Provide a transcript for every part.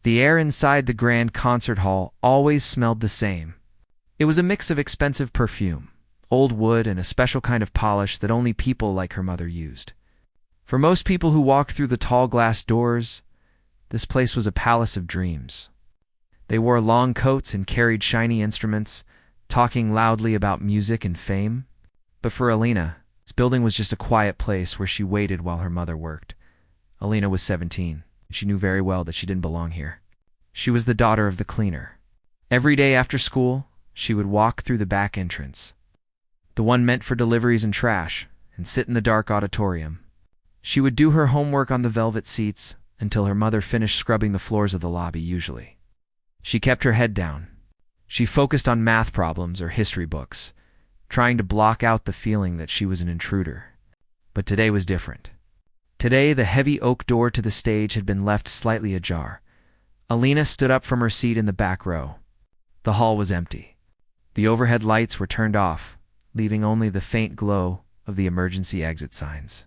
The air inside the grand concert hall always smelled the same. It was a mix of expensive perfume, old wood, and a special kind of polish that only people like her mother used. For most people who walked through the tall glass doors, this place was a palace of dreams. They wore long coats and carried shiny instruments, talking loudly about music and fame. But for Alina, this building was just a quiet place where she waited while her mother worked. Alina was 17, and she knew very well that she didn't belong here. She was the daughter of the cleaner. Every day after school, she would walk through the back entrance, the one meant for deliveries and trash, and sit in the dark auditorium. She would do her homework on the velvet seats until her mother finished scrubbing the floors of the lobby usually. She kept her head down. She focused on math problems or history books, trying to block out the feeling that she was an intruder. But today was different. Today, the heavy oak door to the stage had been left slightly ajar. Alina stood up from her seat in the back row. The hall was empty. The overhead lights were turned off, leaving only the faint glow of the emergency exit signs.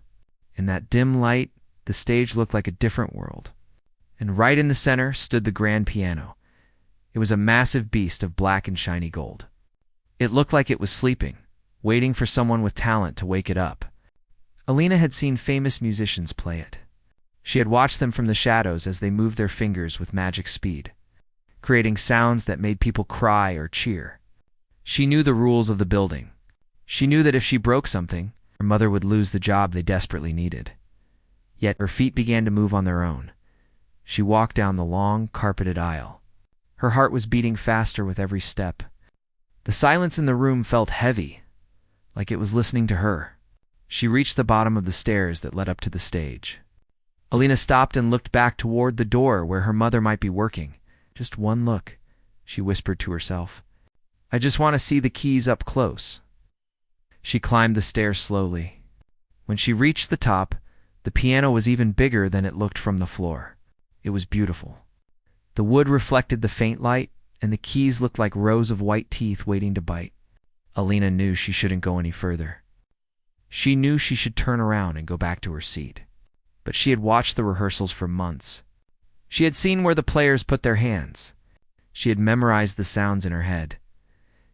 In that dim light, the stage looked like a different world. And right in the center stood the grand piano. It was a massive beast of black and shiny gold. It looked like it was sleeping, waiting for someone with talent to wake it up. Alina had seen famous musicians play it. She had watched them from the shadows as they moved their fingers with magic speed, creating sounds that made people cry or cheer. She knew the rules of the building. She knew that if she broke something, her mother would lose the job they desperately needed. Yet her feet began to move on their own. She walked down the long, carpeted aisle. Her heart was beating faster with every step. The silence in the room felt heavy, like it was listening to her. She reached the bottom of the stairs that led up to the stage. Alina stopped and looked back toward the door where her mother might be working. Just one look, she whispered to herself. I just want to see the keys up close. She climbed the stairs slowly. When she reached the top, the piano was even bigger than it looked from the floor. It was beautiful. The wood reflected the faint light, and the keys looked like rows of white teeth waiting to bite. Alina knew she shouldn't go any further. She knew she should turn around and go back to her seat. But she had watched the rehearsals for months. She had seen where the players put their hands. She had memorized the sounds in her head.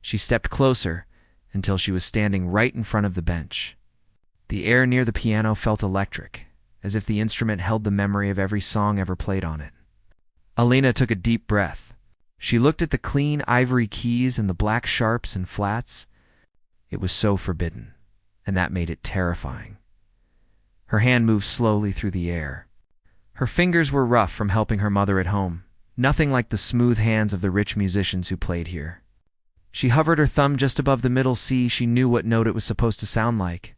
She stepped closer until she was standing right in front of the bench. The air near the piano felt electric, as if the instrument held the memory of every song ever played on it. Alina took a deep breath. She looked at the clean ivory keys and the black sharps and flats. It was so forbidden, and that made it terrifying. Her hand moved slowly through the air. Her fingers were rough from helping her mother at home, nothing like the smooth hands of the rich musicians who played here. She hovered her thumb just above the middle C. She knew what note it was supposed to sound like.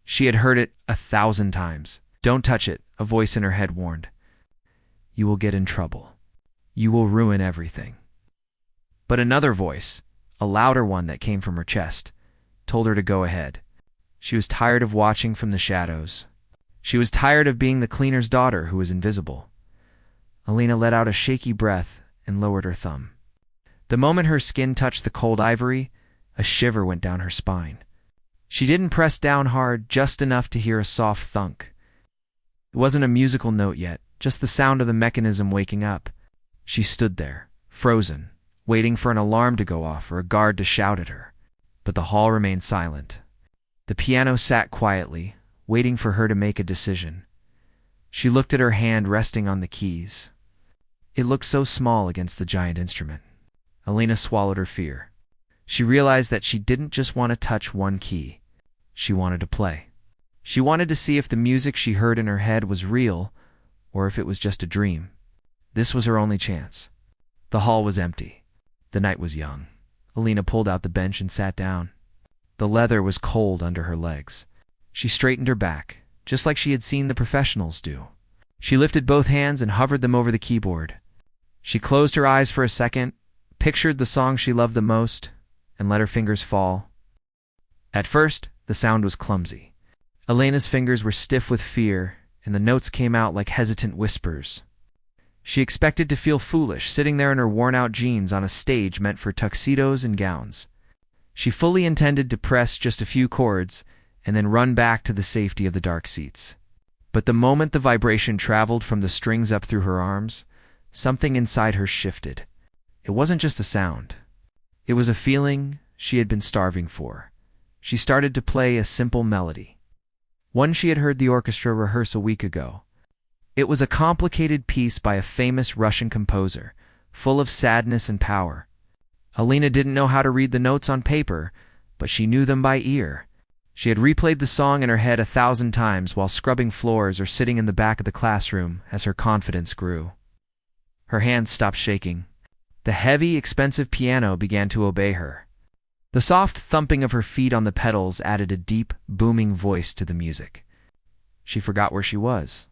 She had heard it 1,000 times. Don't touch it, a voice in her head warned. You will get in trouble. You will ruin everything. But another voice, a louder one that came from her chest, told her to go ahead. She was tired of watching from the shadows. She was tired of being the cleaner's daughter who was invisible. Alina let out a shaky breath and lowered her thumb. The moment her skin touched the cold ivory, a shiver went down her spine. She didn't press down hard, just enough to hear a soft thunk. It wasn't a musical note yet, just the sound of the mechanism waking up. She stood there, frozen, waiting for an alarm to go off or a guard to shout at her. But the hall remained silent. The piano sat quietly, waiting for her to make a decision. She looked at her hand resting on the keys. It looked so small against the giant instrument. Alina swallowed her fear. She realized that she didn't just want to touch one key. She wanted to play. She wanted to see if the music she heard in her head was real or if it was just a dream. This was her only chance. The hall was empty. The night was young. Alina pulled out the bench and sat down. The leather was cold under her legs. She straightened her back, just like she had seen the professionals do. She lifted both hands and hovered them over the keyboard. She closed her eyes for a second, pictured the song she loved the most, and let her fingers fall. At first, the sound was clumsy. Alina's fingers were stiff with fear, and the notes came out like hesitant whispers. She expected to feel foolish, sitting there in her worn-out jeans on a stage meant for tuxedos and gowns. She fully intended to press just a few chords and then run back to the safety of the dark seats. But the moment the vibration traveled from the strings up through her arms, something inside her shifted. It wasn't just a sound. It was a feeling she had been starving for. She started to play a simple melody, one she had heard the orchestra rehearse a week ago. It was a complicated piece by a famous Russian composer, full of sadness and power. Alina didn't know how to read the notes on paper, but she knew them by ear. She had replayed the song in her head 1,000 times while scrubbing floors or sitting in the back of the classroom as her confidence grew. Her hands stopped shaking. The heavy, expensive piano began to obey her. The soft thumping of her feet on the pedals added a deep, booming voice to the music. She forgot where she was.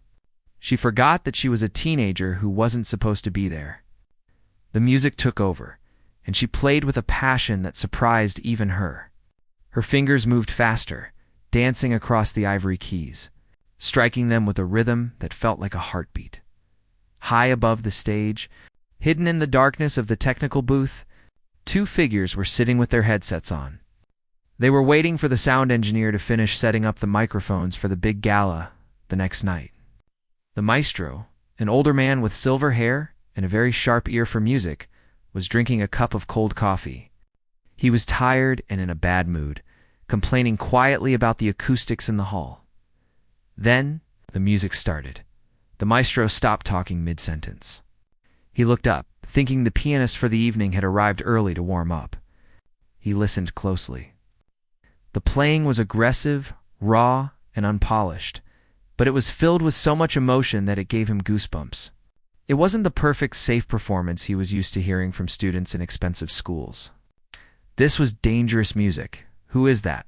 She forgot that she was a teenager who wasn't supposed to be there. The music took over, and she played with a passion that surprised even her. Her fingers moved faster, dancing across the ivory keys, striking them with a rhythm that felt like a heartbeat. High above the stage, hidden in the darkness of the technical booth, two figures were sitting with their headsets on. They were waiting for the sound engineer to finish setting up the microphones for the big gala the next night. The maestro, an older man with silver hair and a very sharp ear for music, was drinking a cup of cold coffee. He was tired and in a bad mood, complaining quietly about the acoustics in the hall. Then the music started. The maestro stopped talking mid-sentence. He looked up, thinking the pianist for the evening had arrived early to warm up. He listened closely. The playing was aggressive, raw, and unpolished, but it was filled with so much emotion that it gave him goosebumps. It wasn't the perfect, safe performance he was used to hearing from students in expensive schools. This was dangerous music. Who is that?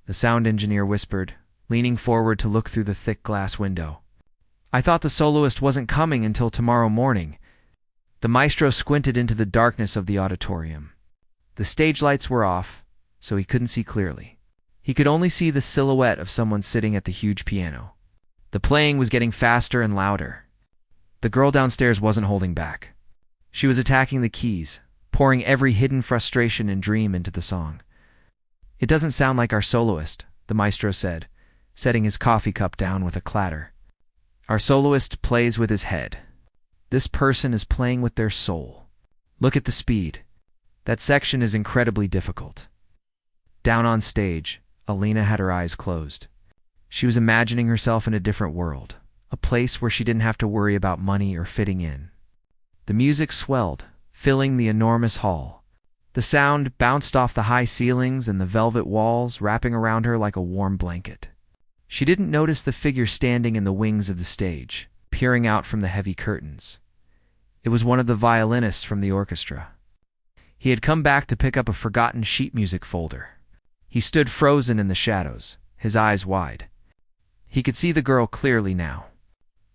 The sound engineer whispered, leaning forward to look through the thick glass window. I thought the soloist wasn't coming until tomorrow morning. The maestro squinted into the darkness of the auditorium. The stage lights were off, so he couldn't see clearly. He could only see the silhouette of someone sitting at the huge piano. The playing was getting faster and louder. The girl downstairs wasn't holding back. She was attacking the keys, pouring every hidden frustration and dream into the song. It doesn't sound like our soloist, the maestro said, setting his coffee cup down with a clatter. Our soloist plays with his head. This person is playing with their soul. Look at the speed. That section is incredibly difficult. Down on stage, Alina had her eyes closed. She was imagining herself in a different world, a place where she didn't have to worry about money or fitting in. The music swelled, filling the enormous hall. The sound bounced off the high ceilings and the velvet walls, wrapping around her like a warm blanket. She didn't notice the figure standing in the wings of the stage, peering out from the heavy curtains. It was one of the violinists from the orchestra. He had come back to pick up a forgotten sheet music folder. He stood frozen in the shadows, his eyes wide. He could see the girl clearly now.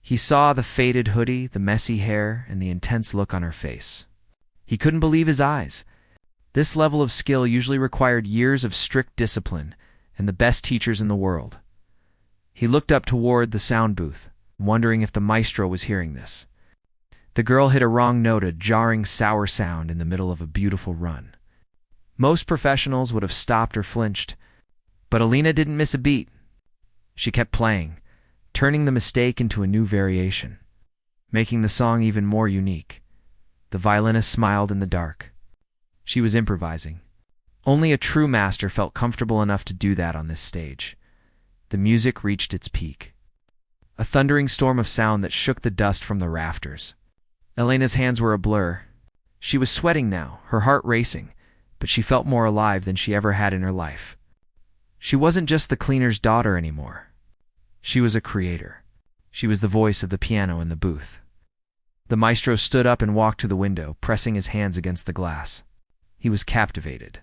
He saw the faded hoodie, the messy hair, and the intense look on her face. He couldn't believe his eyes. This level of skill usually required years of strict discipline and the best teachers in the world. He looked up toward the sound booth, wondering if the maestro was hearing this. The girl hit a wrong note, a jarring, sour sound in the middle of a beautiful run. Most professionals would have stopped or flinched, but Alina didn't miss a beat. She kept playing, turning the mistake into a new variation, making the song even more unique. The violinist smiled in the dark. She was improvising. Only a true master felt comfortable enough to do that on this stage. The music reached its peak. A thundering storm of sound that shook the dust from the rafters. Elena's hands were a blur. She was sweating now, her heart racing, but she felt more alive than she ever had in her life. She wasn't just the cleaner's daughter anymore. She was a creator. She was the voice of the piano in the booth. The maestro stood up and walked to the window, pressing his hands against the glass. He was captivated.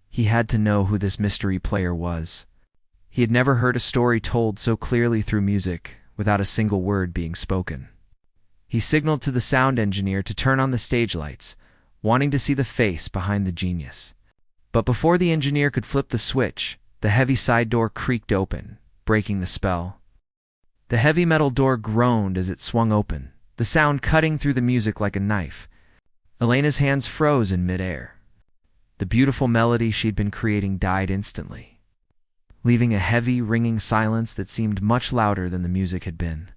He had to know who this mystery player was. He had never heard a story told so clearly through music, without a single word being spoken. He signaled to the sound engineer to turn on the stage lights, wanting to see the face behind the genius. But before the engineer could flip the switch, the heavy side door creaked open, breaking the spell. The heavy metal door groaned as it swung open, the sound cutting through the music like a knife. Elena's hands froze in midair. The beautiful melody she'd been creating died instantly, leaving a heavy, ringing silence that seemed much louder than the music had been.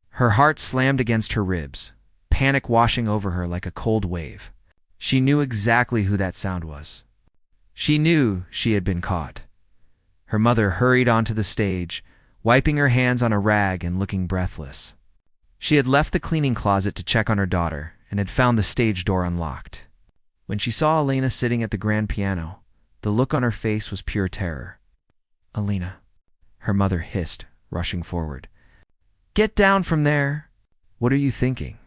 Her heart slammed against her ribs, panic washing over her like a cold wave. She knew exactly who that sound was. She knew she had been caught. Her mother hurried onto the stage, wiping her hands on a rag and looking breathless. She had left the cleaning closet to check on her daughter and had found the stage door unlocked. When she saw Elena sitting at the grand piano, the look on her face was pure terror. "Elena," her mother hissed, rushing forward. "Get down from there! What are you thinking?"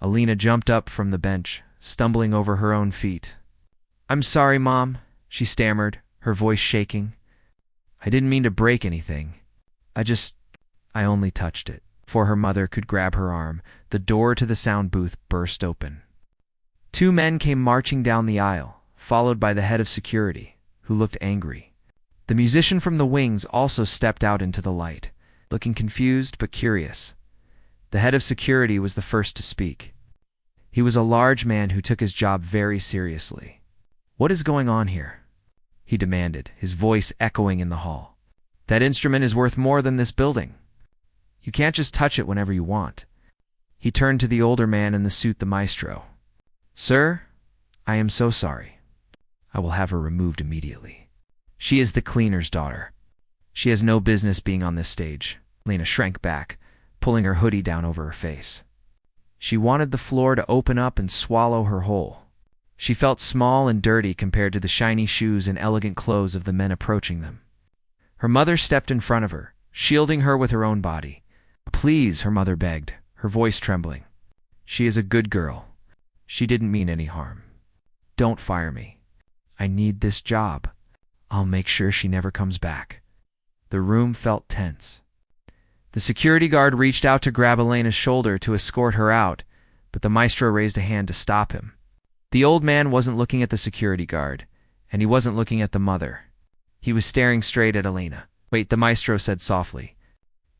Elena jumped up from the bench, stumbling over her own feet. "I'm sorry, Mom," she stammered, her voice shaking. "I didn't mean to break anything. I only touched it." Before her mother could grab her arm, the door to the sound booth burst open. Two men came marching down the aisle, followed by the head of security, who looked angry. The musician from the wings also stepped out into the light, looking confused but curious. The head of security was the first to speak. He was a large man who took his job very seriously. "What is going on here?" he demanded, his voice echoing in the hall. "That instrument is worth more than this building. You can't just touch it whenever you want." He turned to the older man in the suit, the maestro. "Sir, I am so sorry. I will have her removed immediately. She is the cleaner's daughter. She has no business being on this stage." Lena shrank back, pulling her hoodie down over her face. She wanted the floor to open up and swallow her whole. She felt small and dirty compared to the shiny shoes and elegant clothes of the men approaching them. Her mother stepped in front of her, shielding her with her own body. "Please," her mother begged, her voice trembling. "She is a good girl. She didn't mean any harm. Don't fire me. I need this job. I'll make sure she never comes back." The room felt tense. The security guard reached out to grab Elena's shoulder to escort her out, but the maestro raised a hand to stop him. The old man wasn't looking at the security guard, and he wasn't looking at the mother. He was staring straight at Elena. "Wait," the maestro said softly.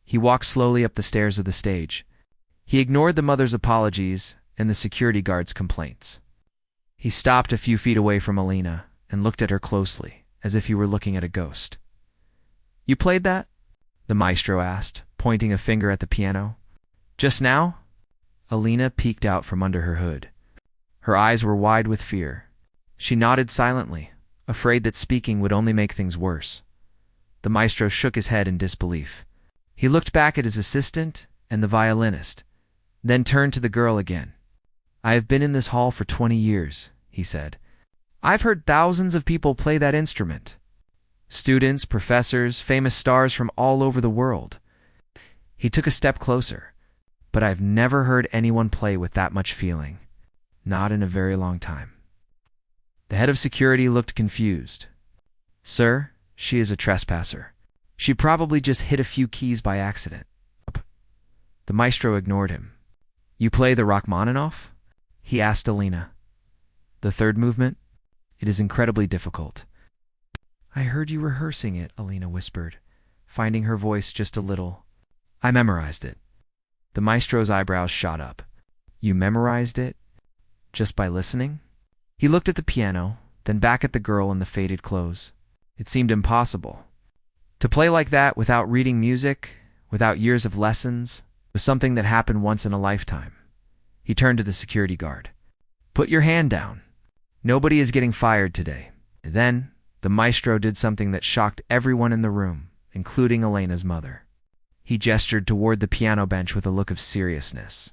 He walked slowly up the stairs of the stage. He ignored the mother's apologies and the security guard's complaints. He stopped a few feet away from Elena and looked at her closely, as if he were looking at a ghost. "You played that?" the maestro asked, pointing a finger at the piano. "Just now?" Elena peeked out from under her hood. Her eyes were wide with fear. She nodded silently, afraid that speaking would only make things worse. The maestro shook his head in disbelief. He looked back at his assistant and the violinist, then turned to the girl again. "I have been in this hall for 20 years, he said. "I've heard thousands of people play that instrument. Students, professors, famous stars from all over the world." He took a step closer. "But I've never heard anyone play with that much feeling. Not in a very long time." The head of security looked confused. "Sir, she is a trespasser. She probably just hit a few keys by accident." The maestro ignored him. "You play the Rachmaninoff?" he asked Elena. "The third movement? It is incredibly difficult." "I heard you rehearsing it," Elena whispered, finding her voice just a little. "I memorized it." The maestro's eyebrows shot up. "You memorized it? Just by listening?" He looked at the piano, then back at the girl in the faded clothes. It seemed impossible. To play like that without reading music, without years of lessons, was something that happened once in a lifetime. He turned to the security guard. "Put your hand down. Nobody is getting fired today." Then, the maestro did something that shocked everyone in the room, including Elena's mother. He gestured toward the piano bench with a look of seriousness.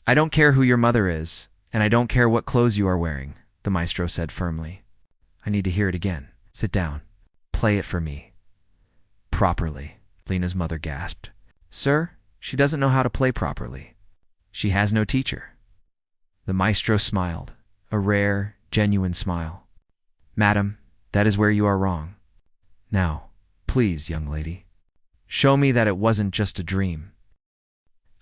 "I don't care who your mother is, and I don't care what clothes you are wearing," the maestro said firmly. "I need to hear it again. Sit down. Play it for me." "Properly," Lena's mother gasped. "Sir, she doesn't know how to play properly. She has no teacher." The maestro smiled, a rare, genuine smile. "Madam, that is where you are wrong. Now, please, young lady, show me that it wasn't just a dream."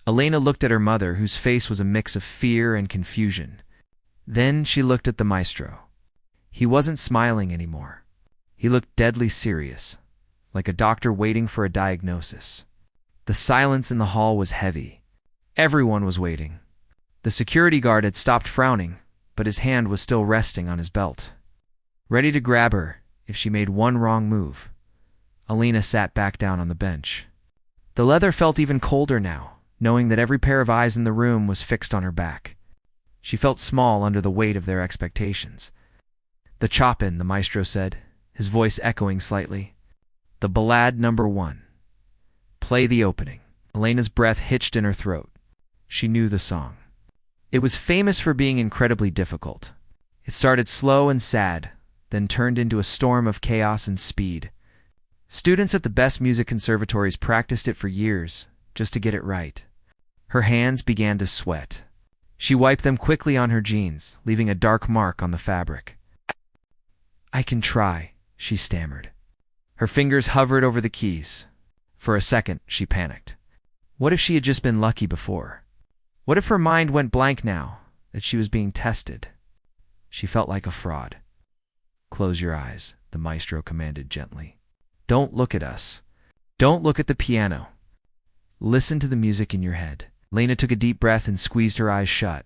Elena looked at her mother, whose face was a mix of fear and confusion. Then she looked at the maestro. He wasn't smiling anymore. He looked deadly serious, like a doctor waiting for a diagnosis. The silence in the hall was heavy. Everyone was waiting. The security guard had stopped frowning, but his hand was still resting on his belt, ready to grab her if she made one wrong move. Elena sat back down on the bench. The leather felt even colder now, knowing that every pair of eyes in the room was fixed on her back. She felt small under the weight of their expectations. "The Chopin," the maestro said, his voice echoing slightly. "The Ballade number 1. Play the opening." Elena's breath hitched in her throat. She knew the song. It was famous for being incredibly difficult. It started slow and sad, then turned into a storm of chaos and speed. Students at the best music conservatories practiced it for years, just to get it right. Her hands began to sweat. She wiped them quickly on her jeans, leaving a dark mark on the fabric. "I can try," she stammered. Her fingers hovered over the keys. For a second, she panicked. What if she had just been lucky before? What if her mind went blank now, that she was being tested? She felt like a fraud. "Close your eyes," the maestro commanded gently. "Don't look at us. Don't look at the piano. Listen to the music in your head." Lena took a deep breath and squeezed her eyes shut.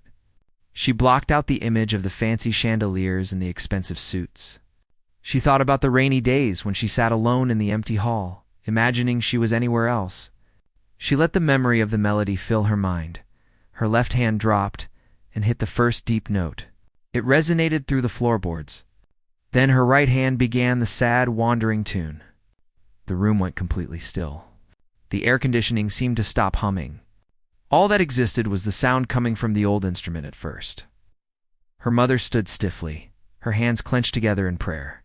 She blocked out the image of the fancy chandeliers and the expensive suits. She thought about the rainy days when she sat alone in the empty hall, imagining she was anywhere else. She let the memory of the melody fill her mind. Her left hand dropped and hit the first deep note. It resonated through the floorboards. Then her right hand began the sad, wandering tune. The room went completely still. The air conditioning seemed to stop humming. All that existed was the sound coming from the old instrument at first. Her mother stood stiffly, her hands clenched together in prayer.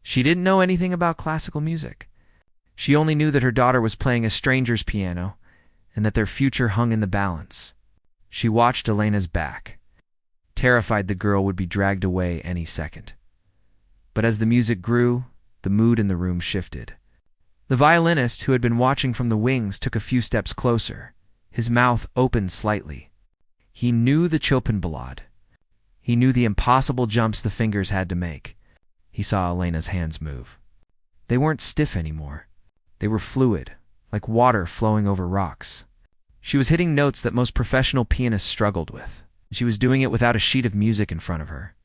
She didn't know anything about classical music. She only knew that her daughter was playing a stranger's piano and that their future hung in the balance. She watched Elena's back, terrified the girl would be dragged away any second. But as the music grew, the mood in the room shifted. The violinist, who had been watching from the wings, took a few steps closer. His mouth opened slightly. He knew the Chopin Ballade. He knew the impossible jumps the fingers had to make. He saw Elena's hands move. They weren't stiff anymore. They were fluid, like water flowing over rocks. She was hitting notes that most professional pianists struggled with. She was doing it without a sheet of music in front of her.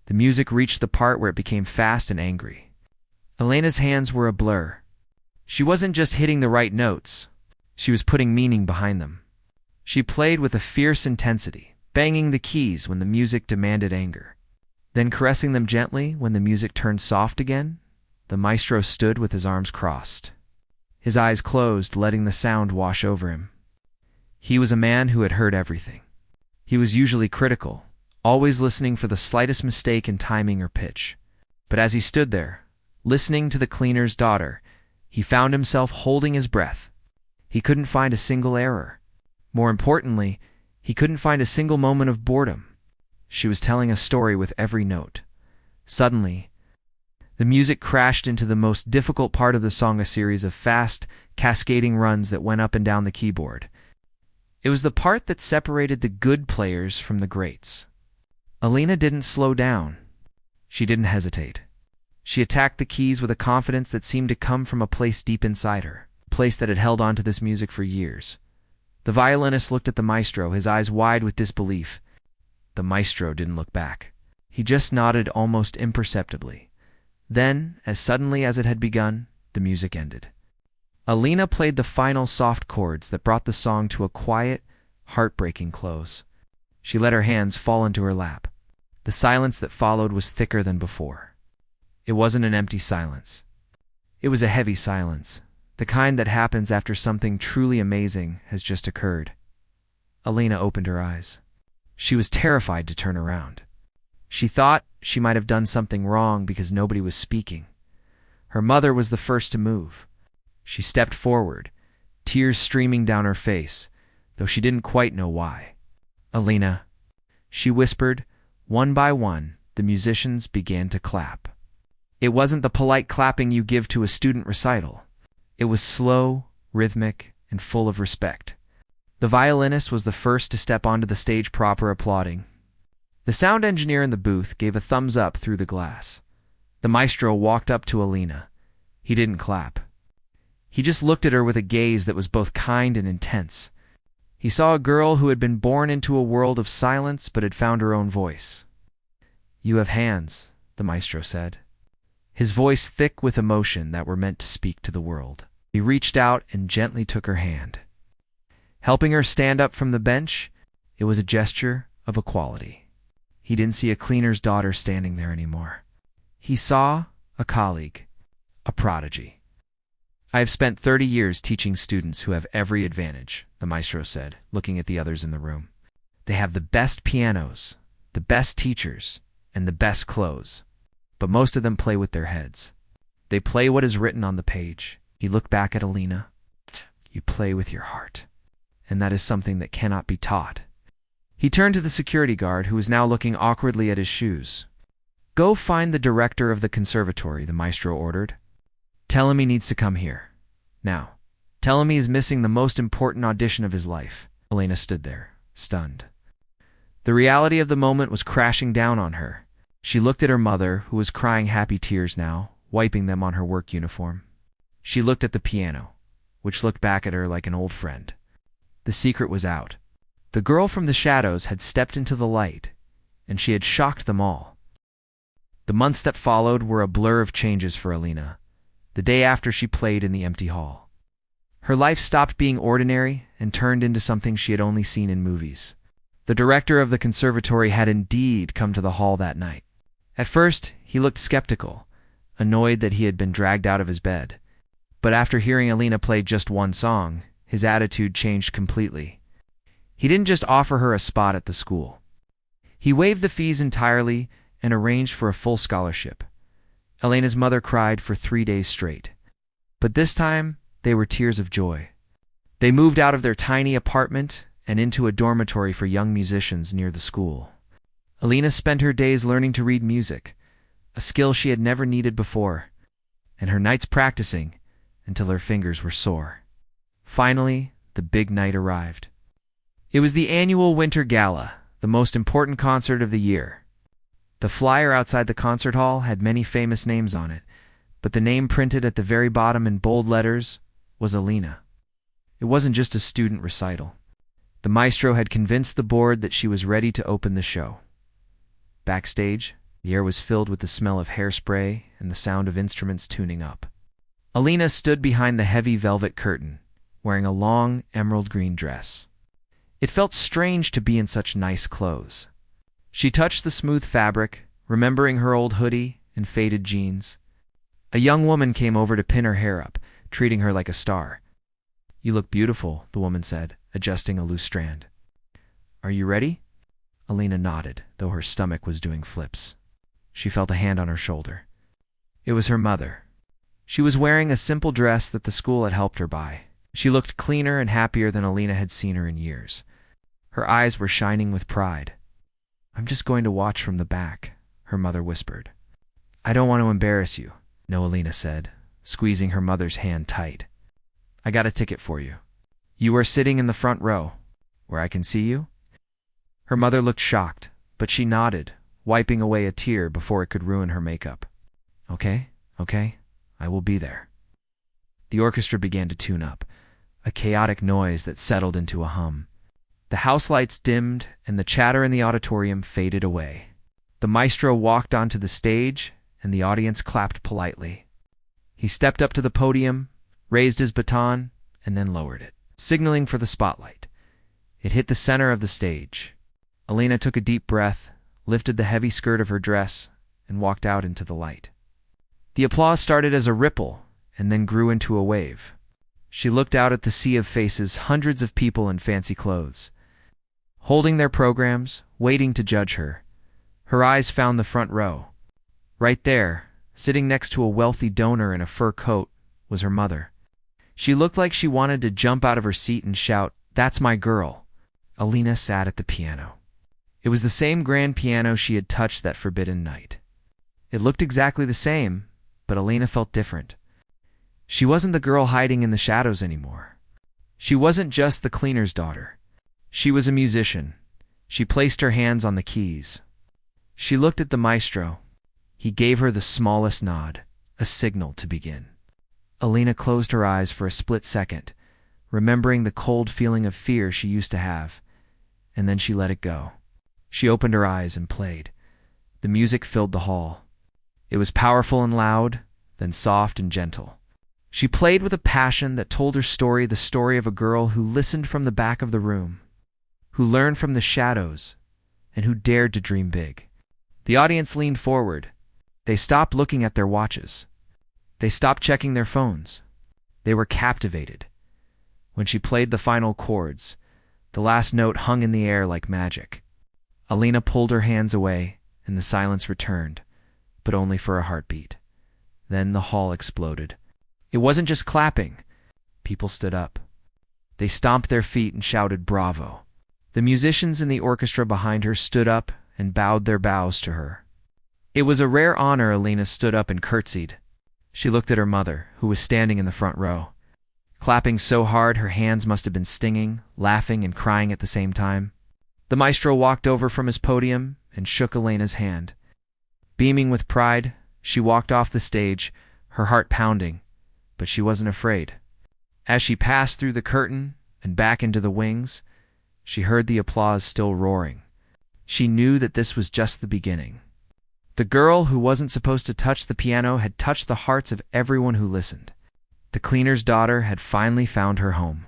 The music reached the part where it became fast and angry. Elena's hands were a blur. She wasn't just hitting the right notes. She was putting meaning behind them. She played with a fierce intensity, banging the keys when the music demanded anger, then caressing them gently when the music turned soft again. The maestro stood with his arms crossed, his eyes closed, letting the sound wash over him. He was a man who had heard everything. He was usually critical, always listening for the slightest mistake in timing or pitch. But as he stood there, listening to the cleaner's daughter, he found himself holding his breath. He couldn't find a single error. More importantly, he couldn't find a single moment of boredom. She was telling a story with every note. Suddenly, the music crashed into the most difficult part of the song, a series of fast, cascading runs that went up and down the keyboard. It was the part that separated the good players from the greats. Elena didn't slow down. She didn't hesitate. She attacked the keys with a confidence that seemed to come from a place deep inside her, a place that had held on to this music for years. The violinist looked at the maestro, his eyes wide with disbelief. The maestro didn't look back. He just nodded almost imperceptibly. Then, as suddenly as it had begun, the music ended. Elena played the final soft chords that brought the song to a quiet, heartbreaking close. She let her hands fall into her lap. The silence that followed was thicker than before. It wasn't an empty silence. It was a heavy silence, the kind that happens after something truly amazing has just occurred. Elena opened her eyes. She was terrified to turn around. She thought she might have done something wrong because nobody was speaking. Her mother was the first to move. She stepped forward, tears streaming down her face, though she didn't quite know why. "Elena," she whispered. One by one, the musicians began to clap. It wasn't the polite clapping you give to a student recital. It was slow, rhythmic, and full of respect. The violinist was the first to step onto the stage proper, applauding. The sound engineer in the booth gave a thumbs up through the glass. The maestro walked up to Elena. He didn't clap. He just looked at her with a gaze that was both kind and intense. He saw a girl who had been born into a world of silence but had found her own voice. "You have hands," the maestro said, his voice thick with emotion that were meant to speak to the world. He reached out and gently took her hand. Helping her stand up from the bench, it was a gesture of equality. He didn't see a cleaner's daughter standing there anymore. He saw a colleague, a prodigy. I have spent 30 years teaching students who have every advantage, the maestro said, looking at the others in the room. They have the best pianos, the best teachers, and the best clothes. But most of them play with their heads. They play what is written on the page. He looked back at Alina. You play with your heart. And that is something that cannot be taught. He turned to the security guard, who was now looking awkwardly at his shoes. Go find the director of the conservatory, the maestro ordered. Tell him he needs to come here. Now, tell him he is missing the most important audition of his life. Elena stood there, stunned. The reality of the moment was crashing down on her. She looked at her mother, who was crying happy tears now, wiping them on her work uniform. She looked at the piano, which looked back at her like an old friend. The secret was out. The girl from the shadows had stepped into the light, and she had shocked them all. The months that followed were a blur of changes for Alina. The day after she played in the empty hall, her life stopped being ordinary and turned into something she had only seen in movies. The director of the conservatory had indeed come to the hall that night. At first, he looked skeptical, annoyed that he had been dragged out of his bed. But after hearing Alina play just one song, his attitude changed completely. He didn't just offer her a spot at the school. He waived the fees entirely and arranged for a full scholarship. Elena's mother cried for 3 days straight. But this time, they were tears of joy. They moved out of their tiny apartment and into a dormitory for young musicians near the school. Alina spent her days learning to read music, a skill she had never needed before, and her nights practicing until her fingers were sore. Finally, the big night arrived. It was the annual Winter Gala, the most important concert of the year. The flyer outside the concert hall had many famous names on it, but the name printed at the very bottom in bold letters was Alina. It wasn't just a student recital. The maestro had convinced the board that she was ready to open the show. Backstage, the air was filled with the smell of hairspray and the sound of instruments tuning up. Alina stood behind the heavy velvet curtain, wearing a long emerald green dress. It felt strange to be in such nice clothes. She touched the smooth fabric, remembering her old hoodie and faded jeans. A young woman came over to pin her hair up, treating her like a star. You look beautiful, the woman said, adjusting a loose strand. Are you ready? Alina nodded, though her stomach was doing flips. She felt a hand on her shoulder. It was her mother. She was wearing a simple dress that the school had helped her buy. She looked cleaner and happier than Alina had seen her in years. Her eyes were shining with pride. I'm just going to watch from the back, her mother whispered. I don't want to embarrass you, no, Alina said, squeezing her mother's hand tight. I got a ticket for you. You are sitting in the front row, where I can see you? Her mother looked shocked, but she nodded, wiping away a tear before it could ruin her makeup. Okay, I will be there. The orchestra began to tune up, a chaotic noise that settled into a hum. The house lights dimmed, and the chatter in the auditorium faded away. The maestro walked onto the stage, and the audience clapped politely. He stepped up to the podium, raised his baton, and then lowered it, signaling for the spotlight. It hit the center of the stage. Alina took a deep breath, lifted the heavy skirt of her dress, and walked out into the light. The applause started as a ripple, and then grew into a wave. She looked out at the sea of faces, hundreds of people in fancy clothes, holding their programs, waiting to judge her. Her eyes found the front row. Right there, sitting next to a wealthy donor in a fur coat, was her mother. She looked like she wanted to jump out of her seat and shout, "That's my girl." Alina sat at the piano. It was the same grand piano she had touched that forbidden night. It looked exactly the same, but Alina felt different. She wasn't the girl hiding in the shadows anymore. She wasn't just the cleaner's daughter. She was a musician. She placed her hands on the keys. She looked at the maestro. He gave her the smallest nod, a signal to begin. Alina closed her eyes for a split second, remembering the cold feeling of fear she used to have, and then she let it go. She opened her eyes and played. The music filled the hall. It was powerful and loud, then soft and gentle. She played with a passion that told her story, the story of a girl who listened from the back of the room, who learned from the shadows, and who dared to dream big. The audience leaned forward. They stopped looking at their watches. They stopped checking their phones. They were captivated. When she played the final chords, the last note hung in the air like magic. Alina pulled her hands away, and the silence returned, but only for a heartbeat. Then the hall exploded. It wasn't just clapping. People stood up. They stomped their feet and shouted bravo. The musicians in the orchestra behind her stood up and bowed their bows to her. It was a rare honor. Alina stood up and curtsied. She looked at her mother, who was standing in the front row. Clapping so hard her hands must have been stinging, laughing and crying at the same time. The maestro walked over from his podium and shook Alina's hand. Beaming with pride, she walked off the stage, her heart pounding, but she wasn't afraid. As she passed through the curtain and back into the wings, she heard the applause still roaring. She knew that this was just the beginning. The girl who wasn't supposed to touch the piano had touched the hearts of everyone who listened. The cleaner's daughter had finally found her home.